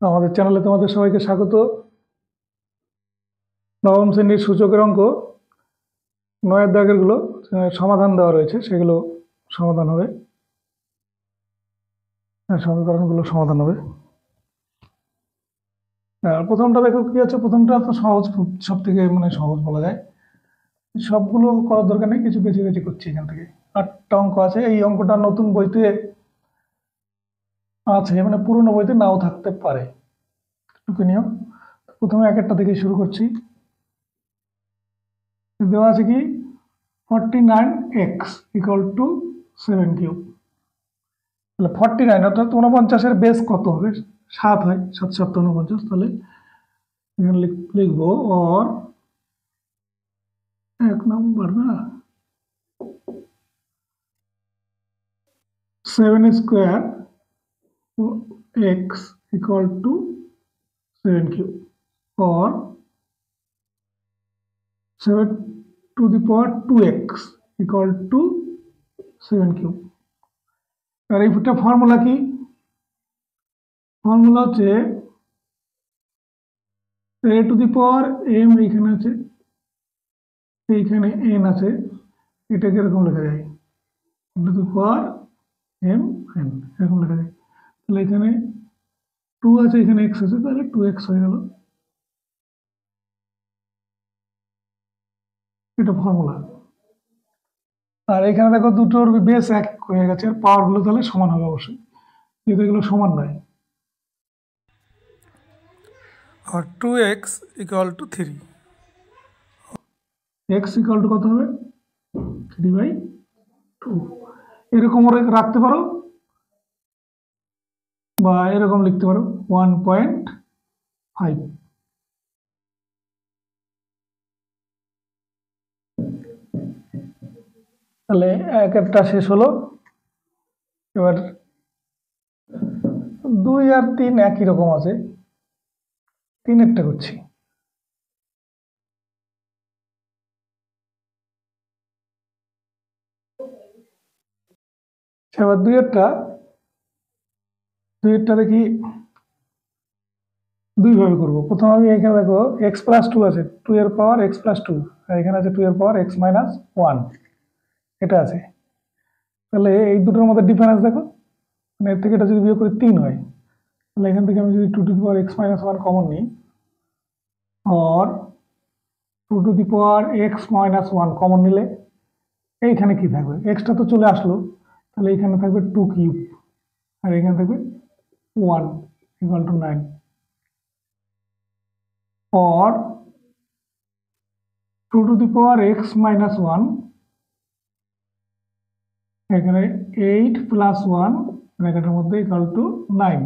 আমাদের চ্যানেলে তোমাদের সবাইকে স্বাগত। নবম শ্রেণীর সূচকের অঙ্ক ৯ দাগের গুলো সমাধান দেওয়া রয়েছে, সেগুলো সমাধান হবে, সমীকরণগুলো সমাধান হবে। আর প্রথমটা দেখো কি আছে। প্রথমটা তো সহজ, সব থেকে সহজ বলা যায়। সবগুলো করার দরকার নেই, কিছু কিছু কিছু করছি। এখান থেকে ৮টা অঙ্ক আছে। এই অঙ্কটা নতুন বইতে আছে, পুরনো বইতে নাও থাকতে পারে, টুকে নিও। প্রথমে এক একটা থেকে শুরু করছি। দেওয়া আছে কি 49x = 7 কিউব। তাহলে 49 অর্থাৎ 49-এর বেস কত হবে? 7 হয়, 7 7 49। তাহলে এখানে লিখবো অর 1 নম্বর না 7 square x = 7 cube or 7^2x = 7 cube. আর এইটা ফর্মুলা কি? ফর্মুলা হচ্ছে a⁴m, এইখানে আছে, এইখানে n আছে, এটাকে এরকম লেখা যায় a⁴m n, এরকম লেখা যায়। তাহলে এখানে 2 আছে, এখানে x আছে, তাহলে 2x হয়ে গেল। এটা ফর্মুলা। আর এখানে দেখো দুটোর বেস এক হয়ে গেছে, আর পাওয়ার গুলো তাহলে সমান হবে অবশ্যই, যেহেতু এগুলো সমান নয়। আর 2x = 3, x = কত হবে? 3/2। এরকম রাখতে পারো বা এরকম লিখতে পারো 1.5। তাহলে এক একটা শেষ হলো। এবার 2 আর 3 একই রকম আছে, 3 একটা করছি। এবার 2 একটা দেখি দুই ভাবে করবো। প্রথমে আমি এখানে দেখো x+2 আছে, 2 এর পাওয়ার x+2, আর এখানে আছে 2 এর পাওয়ার x-1, এটা আছে। তাহলে এই দুটোর মধ্যে ডিফারেন্স দেখো, এর থেকে এটা যদি বিয়োগ করি 3 হয়, তাহলে এখান থেকে আমি যদি 2x-1 কমন নিই, or 2x-1 কমন নিলে এইখানে কি থাকবে? এক্সটা তো চলে আসলো, তাহলে এখানে থাকবে 2 কিউব, আর এখানে থাকবে 1 = 9, or 2x-1 এখানে 8 + 1 ব্র্যাকেটের মধ্যে = 9,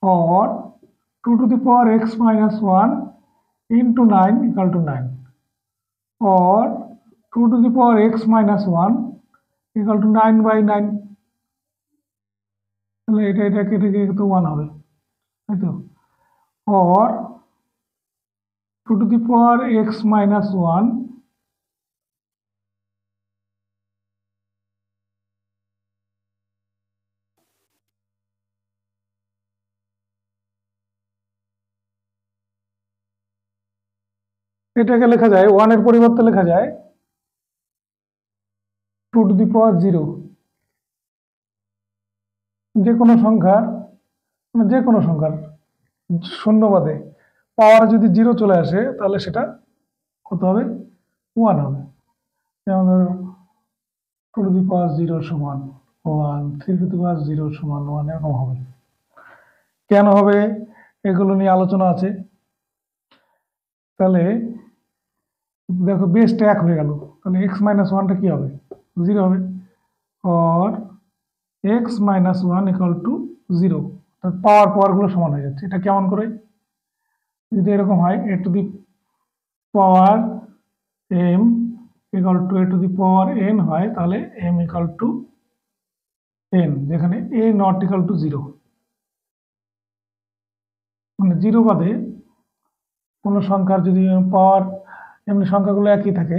or 2x-1 into 9 = 9, or 2x-1 = 9/9। তাহলে এটা কেটে গিয়ে তো 1 হবে, তাই তো? or 2x-1 এটাকে লেখা যায় 1 এর পরিবর্তে লেখা যায় 2^0। যে কোনো সংখ্যার শূন্যবাদে পাওয়ার যদি 0 চলে আসে, তাহলে সেটা কত হবে? 1 হবে। যেমন ধরো 2^0 = 1, 3^0 = 1, এরকম হবে। কেন হবে এগুলো নিয়ে আলোচনা আছে। তাহলে দেখো বেসটা 1 হয়ে গেল, তাহলে x-1টা কি হবে? 0 হবে, or x-1 = 0। পাওয়ারগুলো সমান হয়ে যাচ্ছে। এটা কেমন করে? যদি এরকম হয় a⁴m = a⁴n হয়, তাহলে m = n, যেখানে a ≠ 0। 0 বাদে কোনো সংখ্যার যদি পাওয়ার, এমনি সংখ্যাগুলো একই থাকে,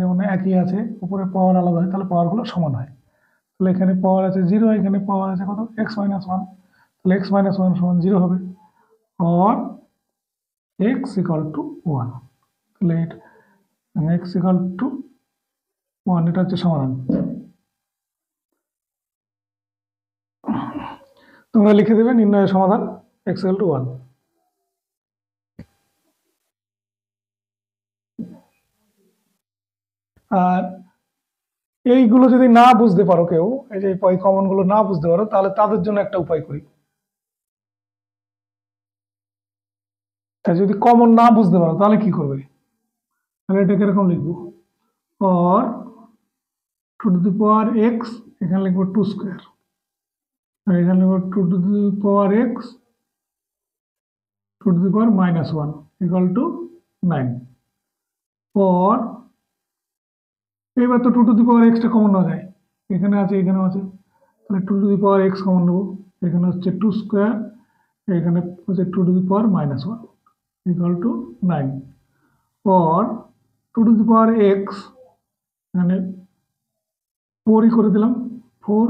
যেমন একই আছে, উপরে পাওয়ার আলাদা হয়, তাহলে পাওয়ারগুলো সমান হয়। তাহলে এখানে পাওয়ার আছে 0, এখানে পাওয়ার আছে কত? x-1। তাহলে x মাইনাস ওয়ান সমান 0 হবে, অর x ইকাল টু 1। তাহলে x ইকাল টু 1, এটা হচ্ছে সমাধান। তোমরা লিখে দেবে নির্ণয়ের সমাধান x ইকাল টু 1। আর এইগুলো যদি না বুঝতে পারো কেউ, এই যে কমন গুলো না বুঝতে পারো, তাহলে তাদের জন্য একটা উপায় করি। যদি কমন না বুঝতে পারো তাহলে কি করবে, তাহলে এটাকে এরকম লিখবো, or two to the power x, এখানে লিখবো 2 স্কোয়ার, আর এখানে লিখবো two to the power x two to the power minus 1 equal to 9। Or এবার তো টু টু দি পাওয়ার এক্সটা কমন নেওয়া যায়, এখানে আছে এখানেও আছে, তাহলে two to the power x common নেবো, এখানে হচ্ছে 2 স্কোয়ার, এখানে হচ্ছে two to the power minus 1 equal to 9। Or two to the power x, এখানে 4ই করে দিলাম, 4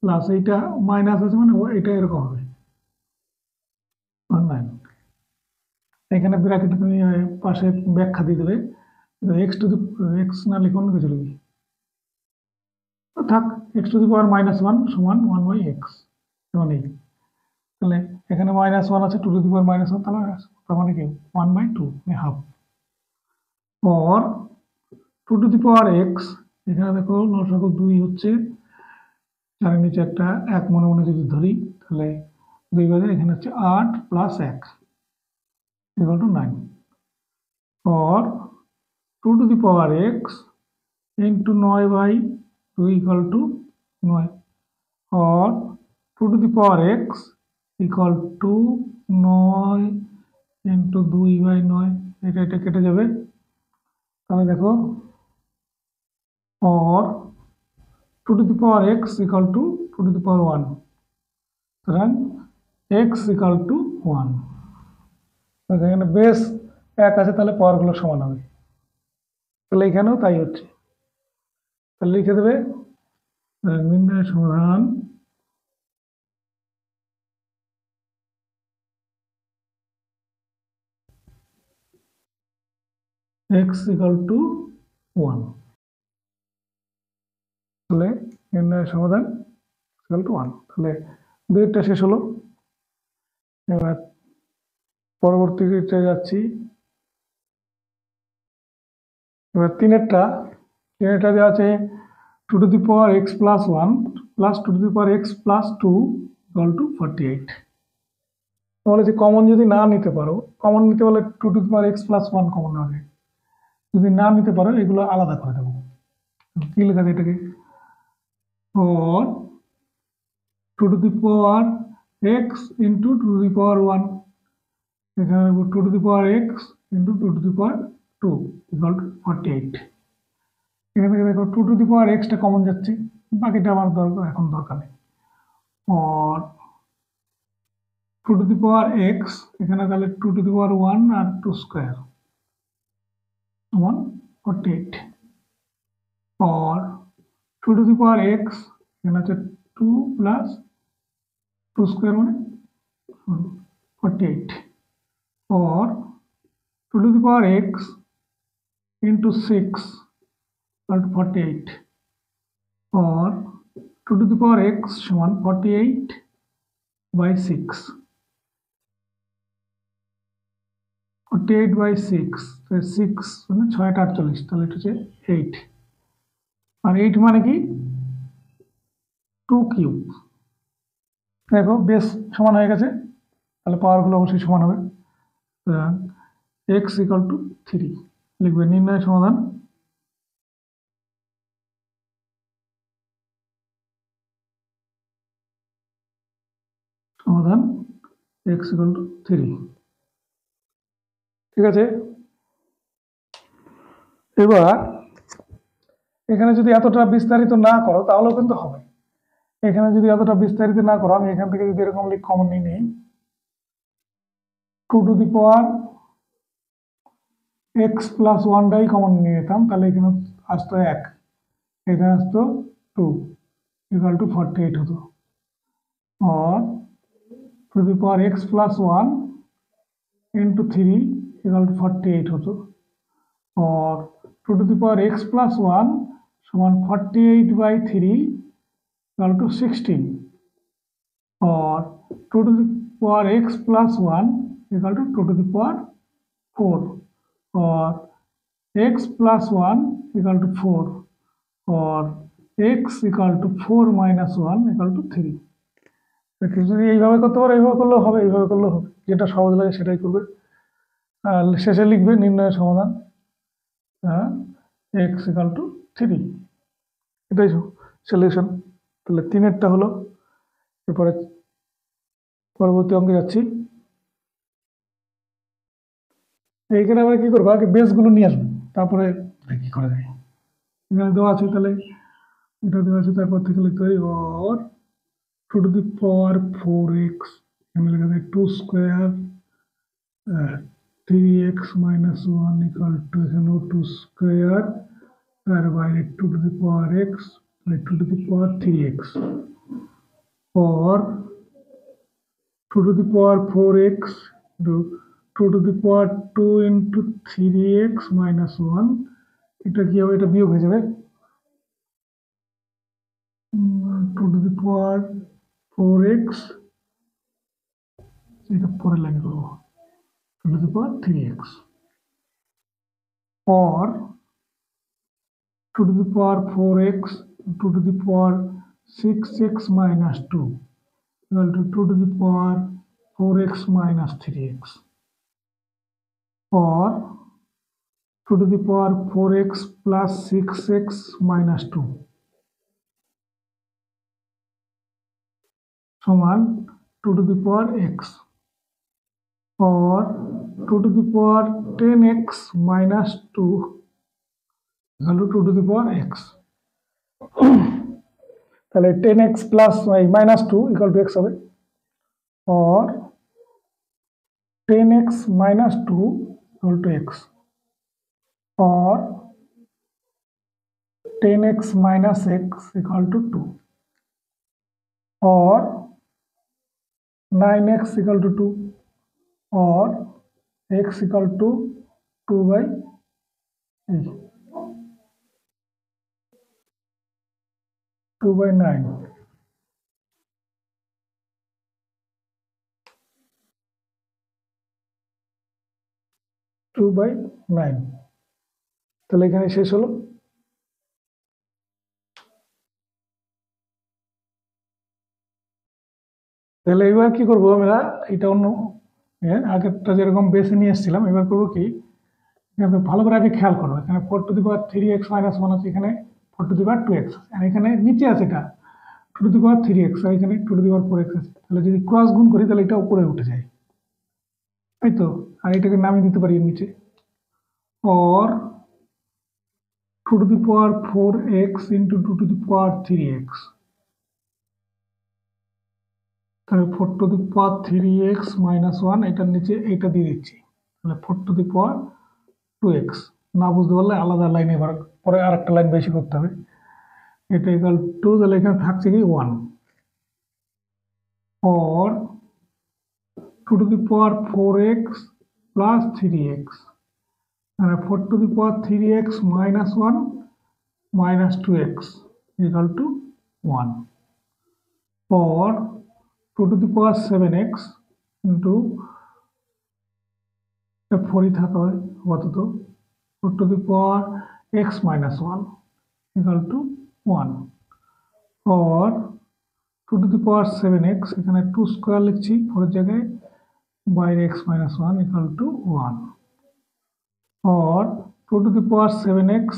প্লাস এইটা মাইনাস আছে মানে এটা এরকম হবে 9। এখানে ব্র্যাকেট পাশে ব্যাখ্যা দিয়ে দেবে, এক্স টু দি এক্স না লিখে অন্য কিছু লিখি, থাক x two the power minus 1 সমান 1 বাই এক্স, এমন এই। তাহলে এখানে মাইনাস 1 আছে, two to the power minus 1, তার মানে কি 1 by 2 half. Or two to the power x, এখানে দেখো লসাগু 2 হচ্ছে, 4 এর নিচে একটা 1 মনে মনে যদি ধরি, তাহলে 2 বাজে, এখানে হচ্ছে 8 plus 1 equal to 9। Or two to the power x into 9 by 2 equal to 9। Or two to the power x equal to 9 into 2 by 9, এটা কেটে যাবে, তাহলে দেখো or two to the power x equal to two to the power 1, সুতরাং x equal two 1। এখানে base 1 আছে, তাহলে পাওয়ারগুলো সমান হবে, তাহলে এখানেও তাই হচ্ছে। তাহলে লিখে দেবে নির্ণয়ের সমাধান x ইকুয়াল টু 1। তাহলে নির্ণয়ের সমাধান ইকুয়াল টু 1। তাহলে 2টা শেষ হলো, এবার পরবর্তীতে যাচ্ছি। এবার 3এরটা দেওয়া আছে two to the power x plus 1 plus two to the power x plus 2 equal to 48। তাহলে যে কমন যদি না নিতে পারো, কমন নিতে পারলে two to the power x plus 1 common নেওয়া যায়, যদি না নিতে পারো এগুলো আলাদা করে দেবো। কি লেখা যায় এটাকে, or two to the power x into two to the power 1, এখানে two to the power x into two to the power 2 equal to 48। এখান থেকে দেখো টু টু দি পাওয়ার এক্সটা কমন যাচ্ছে, বাকিটা আমার এখন দরকার নেই। আর two to the power x, এখানে তাহলে টু টু দি পাওয়ার 1 আর 2 স্কোয়ার সমান 48। আর two to the power x, এখানে হচ্ছে 2 প্লাস 2 স্কোয়ার মানে 48। और two to the power x into 6 equal to 48, और two to the power x समान 48 by 6, 48 by 6, तो 6 মানে 6 টা 48, তাহলে এটা হচ্ছে 8, আর 8 মানে কি 2 কিউব। দেখো বেস সমান হয়ে গেছে, তাহলে পাওয়ারগুলো অবশ্যই সমান হবে। x ইকুয়াল টু 3 লিখবে নির্ণয় সমাধান x ইকুয়াল টু 3। ঠিক আছে, এবার এখানে যদি এতটা বিস্তারিত না করো তাহলেও কিন্তু হবে। এখানে যদি এতটা বিস্তারিত না করো, আমি এখান থেকে যদি এরকম লিখ কমন নিয়ে নিই, two to the power x plus 1টাই কমন নিয়ে নিতাম, তাহলে এখানে আসতো 1, এখানে আসতো 2 ইকুয়াল টু 48 হতো। আর two the power x plus 1 into 3 equal to 48 होतो और two the power x plus 1 समान 48 बाई 3 इक्वल टू 16 और two the power x plus 1 equal to to the power 4 और x प्लस 1 इक्वल टू 4 और x equal to 4 minus 1 equal to 3 যদি এইভাবে করতে পারো এইভাবে করলেও হবে এইভাবে করলেও হবে যেটা সহজ লাগে সেটাই করবে আর শেষে লিখবে নির্ণয়ের সমাধান x ইকুয়াল টু 3 এটাই সলিউশন তাহলে 3-এরটা হলো এরপরে পরবর্তী অঙ্কে যাচ্ছি এইখানে আমরা কি করব আগে বেসগুলো নিয়ে আসবো তারপরে কি করা যায় এখানে দেওয়া আছে তাহলে এটা দেওয়া আছে তারপর থেকে লিখতে পারি or two to the power 4x लिखा 2 square 3x minus 1 equal to 2 square और बाहर two to the power x two to the power 3x और two to the power 4x two to the power 2 into 3x minus 1 এটা কি হবে এটা বিয়োগ হয়ে যাবে to to the power 4x এটা পরের লাইনে করব to to the power 3x और two to the power 4x two to the power 6x minus 2 equal to 2 to the power 4x minus 3x or 2 to the power 4x plus 6x minus 2 समान 2 to the power x और 2 to the power 10x minus 2 equal to 2 to the power x তাহলে 10x plus minus 2 equal to x হবে और 10x minus 2 equal to x और 10x minus x equal to 2 और 9x equal to 2 और x equal to 2 by 2 by 9 2 by 9 তাহলে এখানে শেষ হলো তাহলে এবার কি করব আমরা এটা অন্য আগেরটা যেরকম বেসে নিয়ে এসেছিলাম এবার করব কি ভালো করে আগে খেয়াল করো এখানে 4 two the power 3x minus 1 আছে এখানে 4 টু দি পাওয়ার 2x আর এখানে নিচে আছে এটা 2 টু দি পাওয়ার 3x আর এখানে 2 টু দি পাওয়ার 4x আছে তাহলে যদি ক্রস গুণ করি তাহলে এটা উপরে উঠে যায় তাই তো আর এটাকে নামিয়ে দিতে পারি নিচে और 2 to the power 4x into 2 to the power 3x তাহলে 4 to the power 3x minus 1 এটার নিচে এটা দিয়ে দিচ্ছি তাহলে 4 to the power 2x না বুঝতে পারলে আলাদা লাইনে এবার পরে আরেকটা লাইন বেশি করতে হবে এটা ইকুয়াল টু তাহলে এখানে থাকছে কি 1 और 2 to the power 4x plus 3x and 4 to the power 3x minus 1 minus 2x equal to 1 or 2 to the power 7x into 4 থাকা হয় অতত 4 to the power x minus 1 equal to 1 or 2 to the power 7x এখানে 2 square লিখছি 4 এর জায়গায় বাইরে x minus 1 equal to 1 और 2 to the power 7x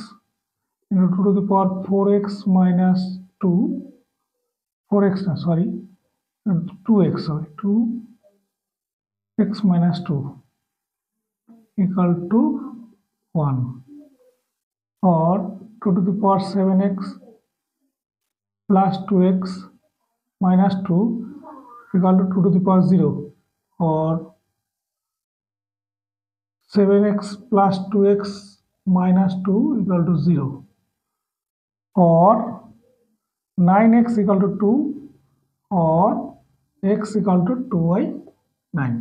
into 2 to the power 4x minus 2 4x no, sorry 2x sorry 2x minus 2 equal to 1 or 2 to the power 7x plus 2x minus 2 equal to 2 to the power 0 or 7x plus 2x minus 2 equal to 0 or 9x equal to 2 or x equal to 2y 9।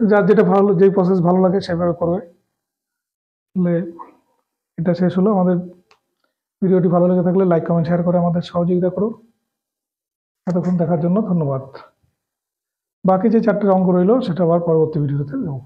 যার যেটা ভালো, যেই process ভালো লাগে সেভাবে করবে। তাহলে এটা শেষ হলো। আমাদের ভিডিওটি ভালো লেগে থাকলে লাইক কমেন্ট শেয়ার করে আমাদের সহযোগিতা করো। এতক্ষণ দেখার জন্য ধন্যবাদ। বাকি যে 4টি অঙ্ক রইলো সেটা আবার পরবর্তী ভিডিওতে দেবো।